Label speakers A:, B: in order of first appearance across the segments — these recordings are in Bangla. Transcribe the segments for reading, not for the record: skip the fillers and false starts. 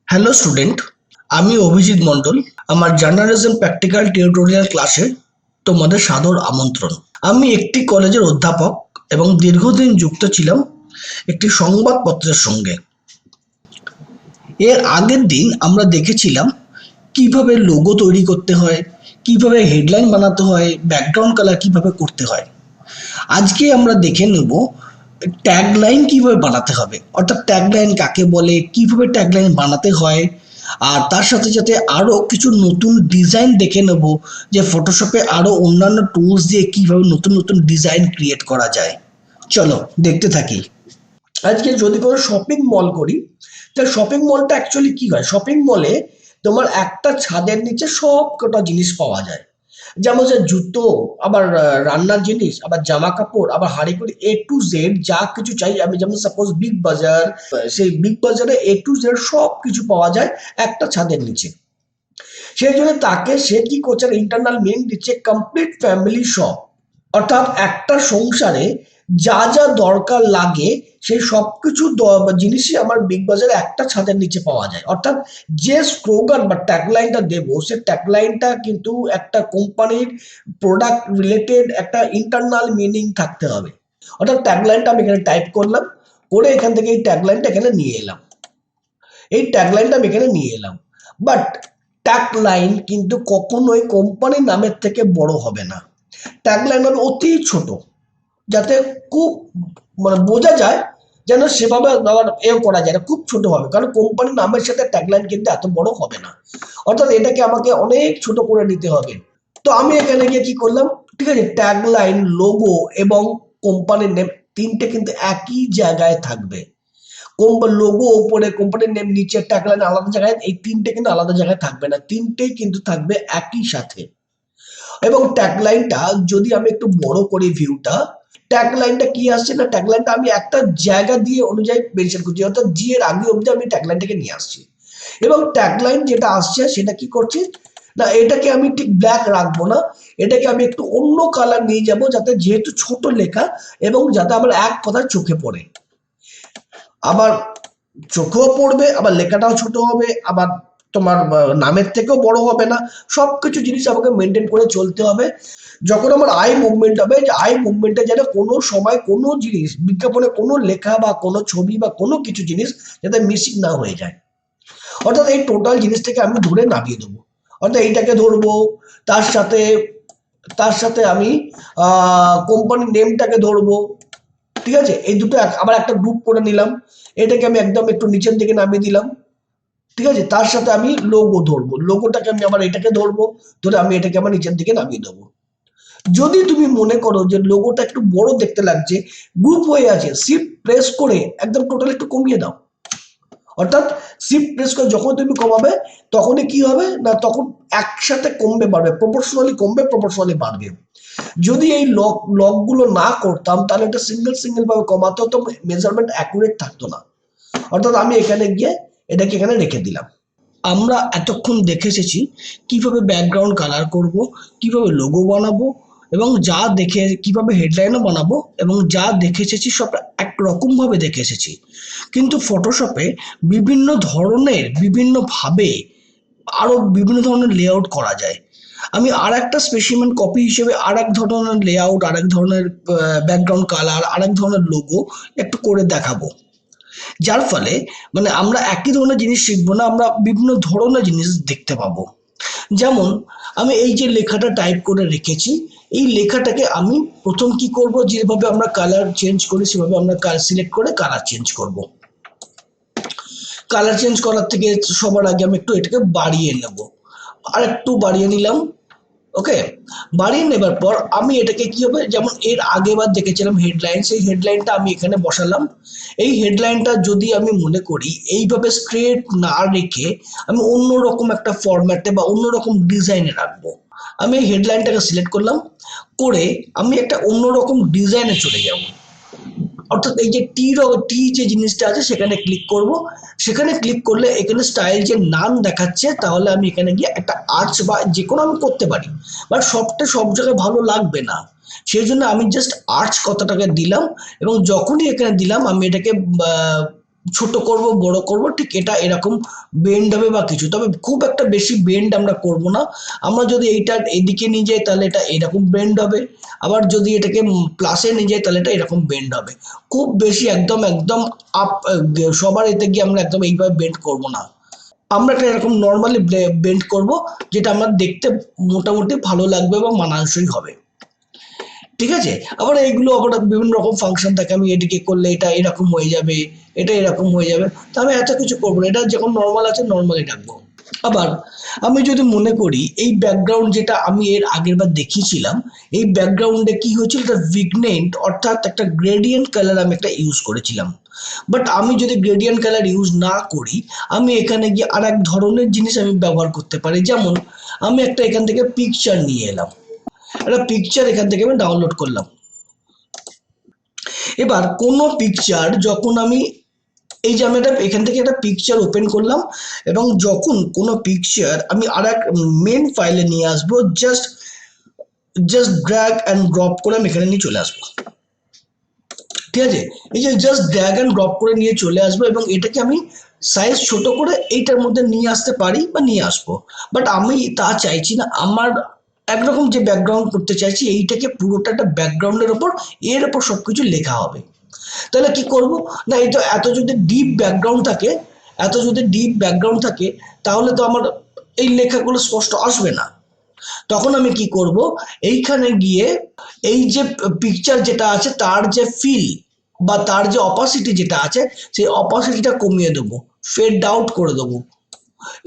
A: হ্যালো স্টুডেন্ট, আমি অভিজিৎ মণ্ডল। আমার জার্নালিজম প্র্যাকটিক্যাল টিউটোরিয়াল ক্লাসে তোমাদের সাদর আমন্ত্রণ। আমি একটি কলেজের অধ্যাপক এবং দীর্ঘদিন যুক্ত ছিলাম একটি সংবাদপত্রের সঙ্গে। এর আগের দিন আমরা দেখেছিলাম কিভাবে লোগো তৈরি করতে হয়, কিভাবে হেডলাইন বানাতে হয়, ব্যাকগ্রাউন্ড কালার কিভাবে করতে হয়। আজকে আমরা দেখে নেব ট্যাগলাইন কিভাবে বানাতে হবে, অর্থাৎ ট্যাগলাইন কাকে বলে, কিভাবে ট্যাগলাইন বানাতে হয়। আর তার সাথে সাথে আরো কিছু নতুন ডিজাইন দেখে নেব যে ফটোশপে আরো অন্যান্য টুলস দিয়ে কিভাবে নতুন নতুন ডিজাইন ক্রিয়েট করা যায়। চলো দেখতে থাকি। আজকে যদি কোনো শপিং মল করি, তাহলে শপিং মলটা অ্যাকচুয়ালি কি হয়? শপিং মলে তোমার একটা ছাদের নিচে সব কটা জিনিস পাওয়া যায়। যেমন যে জুতো, আবার রান্নার জিনিস, আবার জামা কাপড়, আবার হাঁড়ি করে এ টু জেড যা কিছু চাই। আমি যেমন সাপোজ বিগ বাজার, সেই বিগ বাজারে এ টু জেড সব কিছু পাওয়া যায় একটা ছাদের নিচে। সেই জন্য সে কি করছে, ইন্টারনাল মেন দিচ্ছে কমপ্লিট ফ্যামিলি শপ। অর্থাৎ একটা সংসারে যা যা দরকার লাগে সেই সবকিছু জিনিসই আমার বিগ বাজারে একটা ছাদের নিচে পাওয়া যায়। অর্থাৎ যে স্লোগান বা ট্যাগলাইনটা দেবো, সে ট্যাগলাইনটা কিন্তু একটা কোম্পানির প্রোডাক্ট রিলেটেড একটা ইন্টারনাল মিনিং থাকতে হবে। অর্থাৎ ট্যাগলাইনটা আমি এখানে টাইপ করলাম, করে এখান থেকে এই ট্যাগলাইনটা এখানে নিয়ে এলাম। বাট ট্যাগলাইন কিন্তু কখনোই কোম্পানির নামের থেকে বড় হবে না। ট্যাগলাইন হবে অতি ছোট, যাতে খুব বোঝা যায়, যেন সেভাবে এও করা যায় না, খুব ছোট হবে। কারণ কোম্পানির নামের সাথে ট্যাগলাইন কিন্তু এত বড় হবে না। অর্থাৎ এটাকে আমাকে অনেক ছোট করে নিতে হবে। তো আমি এখানে গিয়ে কি করলাম, ঠিক আছে, ট্যাগলাইন, লোগো এবং কোম্পানির নেম তিনটে কিন্তু একই জায়গায় থাকবে। লোগো উপরে, কোম্পানির নেম নিচে, ট্যাগলাইন আলাদা জায়গায়, এই তিনটে কিন্তু আলাদা জায়গায় থাকবে না, তিনটেই কিন্তু থাকবে একই সাথে। এবং ট্যাগলাইনটা যদি আমি একটু বড় করি ভিউটা, ট্যাগলাইনটা কি আসছে না, ট্যাগলাইনটা আমি একটা জায়গা দিয়ে অনুযায়ী মেনশন করছি, অর্থাৎ জি এর আগে অবধি আমি ট্যাগলাইনটাকে নিয়ে আসছি। এবং ট্যাগলাইন যেটা আসছে সেটা কি করছি না, এটাকে আমি ঠিক ব্ল্যাক রাখবো না, এটাকে আমি একটু অন্য কালার নিয়ে যাব, যাতে যেহেতু ছোট লেখা এবং যাতে আমার এক কথায় চোখে পড়ে, আবার চোখেও পড়বে, আবার লেখাটাও ছোট হবে, আবার তোমার নামের থেকেও বড় হবে না। সবকিছু জিনিস আমাকে মেনটেন করে চলতে হবে। যখন আমার আই মুভমেন্ট হবে, যে আই মুভমেন্টে যেন কোনো সময় কোনো জিনিস, বিজ্ঞাপনে কোনো লেখা বা কোনো ছবি বা কোনো কিছু জিনিস যাতে মিসিং না হয়ে যায়। অর্থাৎ এই টোটাল জিনিসটাকে আমি ধরে নামিয়ে দেবো। অর্থাৎ এইটাকে ধরবো, তার সাথে তার সাথে আমি কোম্পানির নেমটাকে ধরবো। ঠিক আছে, এই দুটো আবার একটা গ্রুপ করে নিলাম, এটাকে আমি একদম একটু নিচের দিকে নামিয়ে দিলাম। ঠিক আছে, তার সাথে আমি লোগো ধরবো, লোগোটাকে আমি আবার এটাকে ধরবো, ধরে আমি এটাকে আবার নিচের দিকে নামিয়ে দেবো। যদি তুমি মনে করো যে লোগোটা একটু বড় দেখতে লাগছে, গ্রুপ হয়ে আছে, শিফট প্রেস করে একদম টোটাল একটু কমিয়ে দাও। অর্থাৎ শিফট প্রেস করে যখন তুমি কমাবে, তখনই কি হবে না, তখন একসাথে কমবে বাড়বে, প্রপোর্শনালি কমবে, প্রপোর্শনালি বাড়বে। যদি এই লকগুলো না করতাম, তাহলে এটা সিঙ্গেল সিঙ্গেল ভাবে কমাতে হতো, মেজারমেন্ট অ্যাকুরেট থাকতো না। অর্থাৎ আমি এখানে গিয়ে এটাকে এখানে রেখে দিলাম। আমরা এতক্ষণ দেখে এসেছি কিভাবে ব্যাকগ্রাউন্ড কালার করব, কিভাবে লোগো বানাবো, এবং যা দেখে কিভাবে হেডলাইনও বানাবো, এবং যা দেখে এসেছি সব একরকম ভাবে দেখে এসেছি। কিন্তু ফটোশপে বিভিন্ন ধরনের, বিভিন্নভাবে আরো বিভিন্ন ধরনের লেআউট করা যায়। আমি আর একটা স্পেসিমেন কপি হিসেবে আর এক ধরনের লেআউট, আর এক ধরনের ব্যাকগ্রাউন্ড কালার, আর এক ধরনের লোগো একটু করে দেখাবো। যার ফলে আমরা একই ধরনের জিনিস শিখবো না, আমরা বিভিন্ন ধরনের জিনিস দেখতে পাবো। যেমন আমি এই যে লেখাটা টাইপ করে রেখেছি, এই লেখাটাকে আমি প্রথম কি করব, যেভাবে আমরা কালার চেঞ্জ করি সেভাবে আমরা সিলেক্ট করে কালার চেঞ্জ করব। কালার চেঞ্জ করার থেকে সবার আগে আমি একটু এটাকে বাড়িয়ে নেব, আর একটু বাড়িয়ে নিলাম। ওকে, বাড়িয়ে নেবার পর আমি এটাকে কি হবে, যেমন এর আগেবার দেখেছিলাম হেডলাইন, সেই হেডলাইনটা আমি এখানে বসালাম। এই হেডলাইনটা যদি আমি মনে করি এইভাবে স্ট্রেট না রেখে আমি অন্যরকম একটা ফরম্যাটে বা অন্যরকম ডিজাইনে রাখবো, আমি এই হেডলাইনটাকে সিলেক্ট করলাম, করে আমি একটা অন্যরকম ডিজাইনে চলে যাব। অর্থাৎ এই যে টি যে জিনিসটা আছে সেখানে ক্লিক করব। সেখানে ক্লিক করলে এখানে স্টাইল যে নাম দেখাচ্ছে, তাহলে আমি এখানে গিয়ে একটা আর্চ বা যে কোনো আমি করতে পারি, বাট সব জায়গায় ভালো লাগবে না। সেই জন্য আমি জাস্ট আর্চ কথাটাকে দিলাম, এবং যখনই এখানে দিলাম আমি এটাকে ছোট করব বড় করব, ঠিক এটা এরকম বেন্ড হবে বা কিছু, তবে খুব একটা বেশি বেন্ড আমরা করব না। আমরা যদি এইটা এদিকে নিয়ে যাই তাহলে এটা এরকম বেন্ড হবে, আবার যদি এটাকে প্লাসে নিয়ে যাই তাহলে এটা এরকম বেন্ড হবে। খুব বেশি একদম একদম আপ সবার এতে গিয়ে আমরা একদম এইভাবে বেন্ড করব না, আমরা একটা এরকম নর্মালি বেন্ড করব, যেটা আমরা দেখতে মোটামুটি ভালো লাগবে বা মানানসই হবে। ঠিক আছে, আবার এইগুলো আবার বিভিন্ন রকম ফাংশন থাকে, আমি এদিকে করলে এটা এরকম হয়ে যাবে, এটা এরকম হয়ে যাবে, তা আমি এত কিছু করবো না, এটা যখন নর্মাল আছে নর্মালি রাখবো। আবার আমি যদি মনে করি এই ব্যাকগ্রাউন্ড যেটা আমি এর আগের বার দেখিয়েছিলাম, এই ব্যাকগ্রাউন্ডে কি হয়েছিল, একটা ভিগনেন্ট অর্থাৎ একটা গ্রেডিয়েন্ট কালার আমি একটা ইউজ করেছিলাম। বাট আমি যদি গ্রেডিয়েন্ট কালার ইউজ না করি, আমি এখানে গিয়ে আর এক ধরনের জিনিস আমি ব্যবহার করতে পারি। যেমন আমি একটা এখান থেকে পিকচার নিয়ে এলাম, একটা পিকচার এখান থেকে আমি ডাউনলোড করলাম। এবার কোনো পিকচার যখন আমি এই যে আমি একটা এখান থেকে একটা পিকচার ওপেন করলাম, এবং যখন কোনো পিকচার আমি আর এক মেন ফাইলে নিয়ে আসবো, just just drag and drop করে আমি এখানে নিয়ে চলে আসবো। ঠিক আছে, এই যে জাস্ট ড্র্যাগ অ্যান্ড ড্রপ করে নিয়ে চলে আসবো, এবং এটাকে আমি সাইজ ছোট করে এইটার মধ্যে নিয়ে আসতে পারি বা নিয়ে আসবো। বাট আমি তা চাইছি না, আমার একরকম যে ব্যাকগ্রাউন্ড করতে চাইছি এইটাকে পুরোটা একটা ব্যাকগ্রাউন্ডের ওপর, এর ওপর সবকিছু লেখা হবে। তাহলে কি করব, না এই তো এত যদি ডিপ ব্যাকগ্রাউন্ড থাকে, এত যদি ডিপ ব্যাকগ্রাউন্ড থাকে, তাহলে তো আমার এই লেখাগুলো স্পষ্ট আসবে না। তখন আমি কি করব, এইখানে গিয়ে এই যে পিকচার যেটা আছে তার যে ফিল বা তার যে অপাসিটি যেটা আছে, সেই অপাসিটিটা কমিয়ে দেবো, ফেড আউট করে দেবো।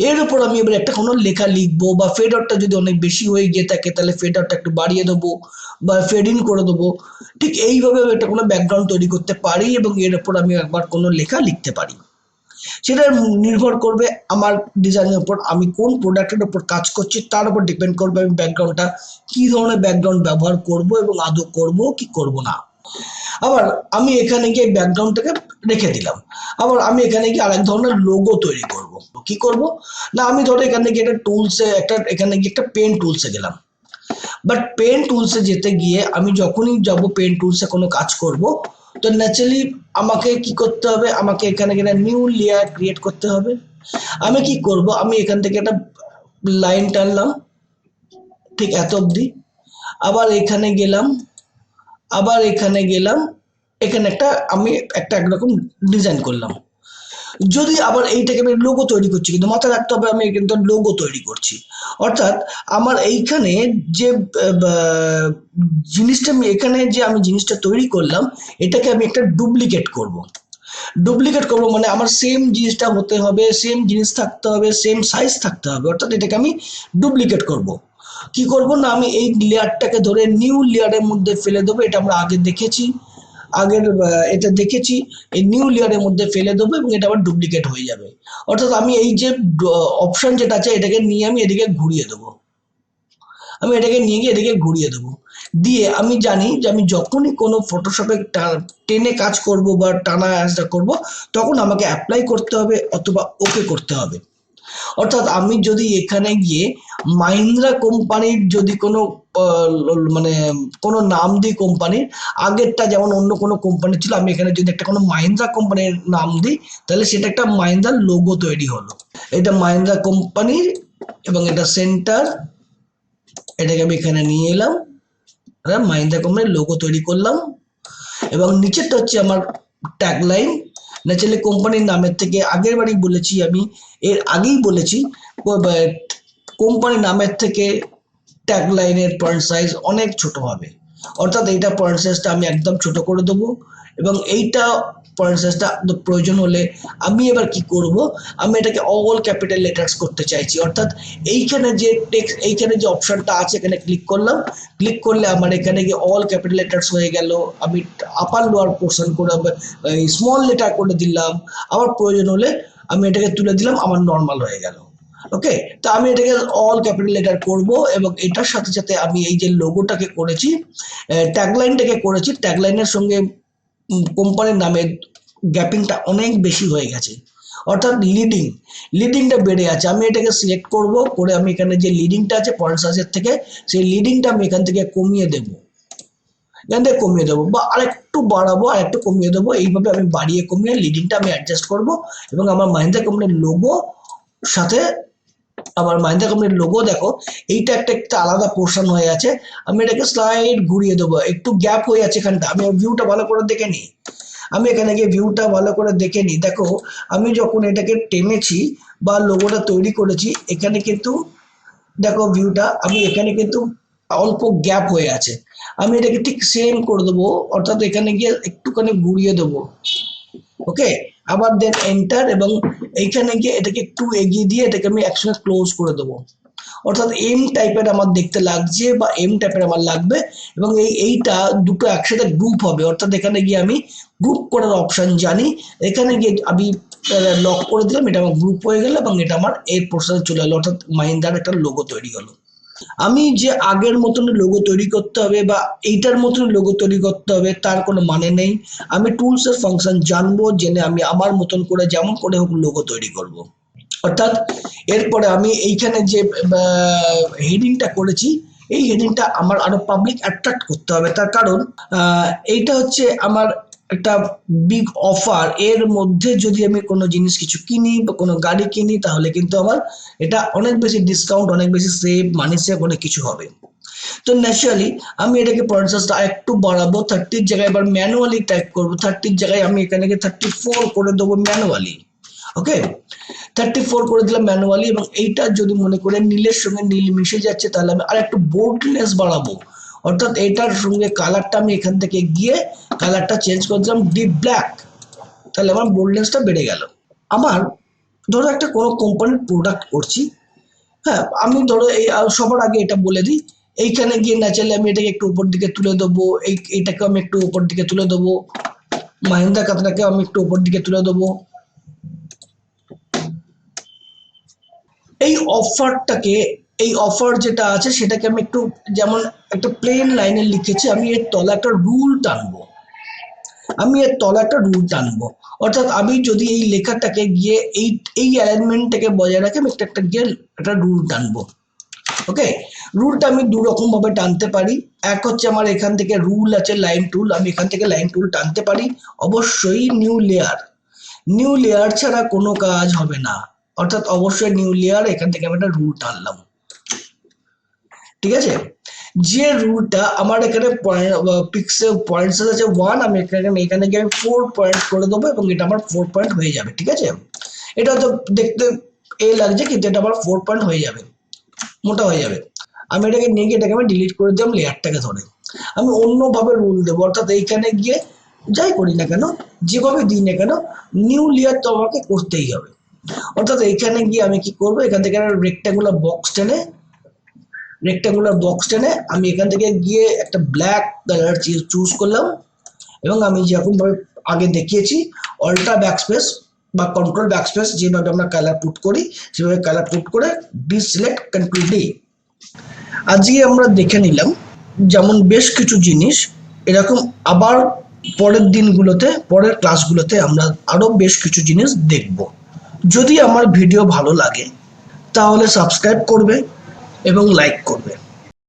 A: এর উপর আমি এবার একটা কোনো লেখা লিখবো, বা ফেড আউটটা যদি অনেক বেশি হয়ে গিয়ে থাকে তাহলে ফেড আউটটা একটু বাড়িয়ে দেবো বা ফেড ইন করে দেবো। ঠিক এইভাবে আমি একটা কোনো ব্যাকগ্রাউন্ড তৈরি করতে পারি, এবং এর উপর আমি একবার কোনো লেখা লিখতে পারি। সেটা নির্ভর করবে আমার ডিজাইনের উপর, আমি কোন প্রোডাক্টের উপর কাজ করছি তার উপর ডিপেন্ড করবে আমি ব্যাকগ্রাউন্ডটা কি ধরনের ব্যাকগ্রাউন্ড ব্যবহার করব এবং আদৌ করব কি করব না। আবার আমি এখানে গিয়ে ব্যাকগ্রাউন্ডটাকে রেখে দিলাম। আবার আমি এখানে গিয়ে আরেক ধরনের লোগো তৈরি করব। কি করব, না আমি ধরো এখানে গিয়ে একটা টুলসে একটা এখানে গিয়ে একটা পেন টুলসে গেলাম। বাট পেন টুলসে যেতে গিয়ে আমি যখনই যাব পেন টুলসে কোনো কাজ করব, তো ন্যাচারালি আমাকে কি করতে হবে, আমাকে এখানে গিয়ে নিউ লেয়ার ক্রিয়েট করতে হবে। আমি কি করব, আমি এখান থেকে একটা লাইন টানলাম ঠিক এত অবধি, আবার এখানে গেলাম, আবার এখানে গেলাম, এখানে একটা আমি একটা একরকম ডিজাইন করলাম। যদি আবার এইটাকে আমি লোগো তৈরি করছি, কিন্তু মাথায় রাখতে হবে আমি কিন্তু লোগো তৈরি করছি, অর্থাৎ আমার এইখানে যে জিনিসটা আমি এখানে যে আমি জিনিসটা তৈরি করলাম, এটাকে আমি একটা ডুপ্লিকেট করব। ডুপ্লিকেট করব মানে আমার সেম জিনিসটা হতে হবে, সেম জিনিস থাকতে হবে, সেম সাইজ থাকতে হবে, অর্থাৎ এটাকে আমি ডুপ্লিকেট করব। কি করব, না আমি এই লেয়ারটাকে ধরে নিউ লেয়ারের মধ্যে ফেলে দেবো, এটা আমরা আগে দেখেছি, আগের এটা দেখেছি, এই নিউ লেয়ারের মধ্যে ফেলে দেবো এবং এটা আবার ডুপ্লিকেট হয়ে যাবে। অর্থাৎ আমি এই যে অপশন যেটা আছে এটাকে নিয়ে আমি এদিকে ঘুরিয়ে দেবো, আমি এটাকে নিয়ে গিয়ে এদিকে ঘুরিয়ে দেবো। দিয়ে আমি জানি যে আমি যখনই কোনো ফটোশপে টেনে কাজ করব বা টানা অ্যাজটা করব, তখন আমাকে অ্যাপ্লাই করতে হবে অথবা ওকে করতে হবে। অর্থাৎ আমি যদি এখানে গিয়ে মাহিন্দ্রা কোম্পানির যদি কোনো মানে কোনো নাম দিই কোম্পানির, আগেরটা যেমন অন্য কোনো কোম্পানি ছিল, আমি এখানে যদি একটা কোনো মাহিন্দ্রা কোম্পানির নাম দিই, তাহলে সেটা একটা মাহিন্দ্রার লোগো তৈরি হলো। এটা মাহিন্দ্রা কোম্পানির, এবং এটা সেন্টার, এটাকে আমি এখানে নিয়ে এলাম, মাহিন্দ্রা কোম্পানির লোগো তৈরি করলাম। এবং নিচেরটা হচ্ছে আমার ট্যাগলাইন। ন্যাচারালি কোম্পানির নামের থেকে আগের বারই বলেছি, আমি এর আগেই বলেছি, কোম্পানির নামের থেকে ট্যাগলাইনের পয়েন্ট সাইজ অনেক ছোট হবে, অর্থাৎ এইটা পয়েন্ট সাইজটা আমি একদম ছোট করে দেবো। এবং এইটা পয়েন্ট সাইজটা প্রয়োজন হলে আমি এবার কি করব, আমি এটাকে অল ক্যাপিটাল লেটার্স করতে চাইছি, অর্থাৎ এইখানে যে টেক্সট এইখানে যে অপশনটা আছে এখানে ক্লিক করলাম, ক্লিক করলে আমার এখানে গিয়ে অল ক্যাপিটাল লেটার্স হয়ে গেল। আমি আপার লোয়ার পোর্শন করে স্মল লেটার করে দিলাম, আবার প্রয়োজন হলে আমি এটাকে তুলে দিলাম, আমার নর্মাল হয়ে গেল। ওকে, তো আমি এটাকে অল ক্যাপিটাল লেটার করব, এবং এটার সাথে সাথে আমি এই যে লোগোটাকে করেছি, ট্যাগলাইনটাকে করেছি, ট্যাগলাইনের সঙ্গে কোম্পানির নামের গ্যাপিংটা অনেক বেশি হয়ে গেছে, অর্থাৎ লিডিংটা বেড়ে আছে। আমি এটাকে সিলেক্ট করব, করে আমি এখানে যে লিডিংটা আছে পয়েন্ট সাইজের থেকে, সেই লিডিংটা আমি এখান থেকে কমিয়ে দেব, এখান থেকে কমিয়ে দেবো বা আরেকটু বাড়াবো, আরেকটু কমিয়ে দেবো, এইভাবে আমি বাড়িয়ে কমিয়ে লিডিংটা আমি অ্যাডজাস্ট করবো। এবং আমার মাহিন্দ্রা কোম্পানির লোগো সাথে আমার মাহিন্দ্রা কোম্পানির লোগো দেখো, এইটা একটা আলাদা পোর্শন হয়ে আছে। আমি এটাকে স্লাইড ঘুরিয়ে দেবো, একটু গ্যাপ হয়ে আছে এখানটা, আমি ভিউটা ভালো করে দেখে নিই। আমি এখানে গিয়ে ভিউটা ভালো করে দেখে নিই। দেখো আমি যখন এটাকে টেনেছি বা লোগোটা তৈরি করেছি, এখানে কিন্তু দেখো ভিউটা, আমি এখানে কিন্তু অল্প গ্যাপ হয়ে আছে। আমি এটাকে ঠিক সেম করে দেবো, অর্থাৎ এখানে গিয়ে একটুখানি ঘুরিয়ে দেবো। ওকে, আবার দেন এন্টার, এবং এইখানে গিয়ে এটাকে একটু এগিয়ে দিয়ে এটাকে আমি একসঙ্গে ক্লোজ করে দেবো। অর্থাৎ এম টাইপের আমার দেখতে লাগছে বা এম টাইপের আমার লাগবে, এবং এইটা দুটো একসাথে গ্রুপ হবে। অর্থাৎ এখানে গিয়ে আমি গ্রুপ করার অপশন জানি, এখানে গিয়ে আমি লক করে দিলাম, এটা আমার গ্রুপ হয়ে গেল এবং এটা আমার এই পোর্শনে চলে এলো, অর্থাৎ মাহিন্দ্রার একটা লোগো তৈরি হলো। আমি যে আগের মতন লোগো তৈরি করতে হবে বা এইটার মতন লোগো তৈরি করতে হবে তার কোনো মানে নেই। আমি টুলসের ফাংশন জানবো, জেনে আমি আমার মতন করে যেমন করে হোক লোগো তৈরি করব। অর্থাৎ এরপরে আমি এইখানে যে হেডিংটা করেছি, এই হেডিংটা আমার আরো পাবলিক অ্যাট্রাক্ট করতে হবে। তার কারণ এইটা হচ্ছে আমার একটা বিগ অফার। এর মধ্যে যদি আমি কোনো জিনিস কিছু কিনি বা কোনো গাড়ি কিনি, তাহলে কিন্তু আমার এটা অনেক বেশি ডিসকাউন্ট, অনেক বেশি সেভ, মানি সেভ অনেক কিছু হবে। তো ন্যাচারালি আমি এটাকে পয়েন্ট সাইজটা একটু বাড়াবো, 30 জায়গায় এবার ম্যানুয়ালি টাইপ করবো, 30 জায়গায় আমি এখানে 34 করে দেবো ম্যানুয়ালি। ওকে, 34 করে দিলাম ম্যানুয়ালি। এবং এইটা যদি মনে করে নীলের সঙ্গে নীল মিশে যাচ্ছে, তাহলে আমি আর একটু বোল্ডনেস বাড়াবো। অর্থাৎ এটার সঙ্গে কালারটা আমি এখান থেকে গিয়ে কালারটা চেঞ্জ করে দিলাম ডিপ ব্ল্যাক, তাহলে আমার বোল্ডনেসটা বেড়ে গেল। আমার ধরো একটা কোনো কোম্পানির প্রোডাক্ট করছি, হ্যাঁ, আমি ধরো এই সবার আগে এটা বলে দিই, এইখানে গিয়ে ন্যাচারালি আমি এটাকে একটু উপর দিকে তুলে দেবো, এইটাকে আমি একটু উপর দিকে তুলে দেবো, মাহিন্দ্রা কথাটাকে আমি একটু উপর দিকে তুলে দেবো। এই অফারটাকে, এই অফার যেটা আছে সেটাকে আমি একটু, যেমন একটা প্লেন লাইনে লিখেছি, আমি এর তলা একটা রুল টানবো, আমি এর তলা একটা রুল টানবো। অর্থাৎ আমি যদি এই লেখাটাকে গিয়ে এই অ্যালাইনমেন্টটাকে বজায় রাখে আমি একটা গিয়ে একটা রুল টানবো। ওকে, রুলটা আমি দু রকম ভাবে টানতে পারি। এক হচ্ছে আমার এখান থেকে রুল আছে লাইন টুল, আমি এখান থেকে লাইন টুল টানতে পারি। অবশ্যই নিউ লেয়ার, নিউ লেয়ার ছাড়া কোনো কাজ হবে না। অর্থাৎ অবশ্যই নিউ লেয়ার, এখান থেকে আমি একটা রুল টানলাম, ঠিক আছে। যে রুলটা আমার এখানে পিক্সেল পয়েন্টস আছে 1, আমি এখানে গিয়ে আমি 4 পয়েন্ট করে দেবো এবং এটা আমার 4 পয়েন্ট হয়ে যাবে, ঠিক আছে। এটা তো দেখতে লাগছে, কিন্তু এটা আমার 4 পয়েন্ট হয়ে যাবে, মোটা হয়ে যাবে। আমি এটাকে নিয়ে গিয়ে এটাকে আমি ডিলিট করে দিলাম লেয়ারটাকে ধরে। আমি অন্যভাবে রুল দেবো, অর্থাৎ এইখানে গিয়ে যাই করি না কেন, যেভাবে দিই না কেন, নিউ লেয়ার তো আমাকে করতেই হবে। অর্থাৎ এইখানে গিয়ে আমি কি করবো, এখান থেকে একটা রেক্টাঙ্গুলার বক্স টেনে আমি এখান থেকে গিয়ে একটা ব্ল্যাক কালার চুজ করলাম, এবং আমি যেরকম ভাবে আগে দেখিয়েছি অল্টা ব্যাকস্পেস বা কন্ট্রোল ব্যাকস্পেস যেভাবে আমরা কালার পুট করি, সেভাবে কালার পুট করে ডিসিলেক্ট কন্ট্রোল ডি। আজকে আমরা দেখে নিলাম যেমন বেশ কিছু জিনিস, এরকম আবার পরের দিনগুলোতে, পরের ক্লাসগুলোতে আমরা আরো বেশ কিছু জিনিস দেখব। যদি আমার ভিডিও ভালো লাগে তাহলে সাবস্ক্রাইব করবে এবং লাইক করবে।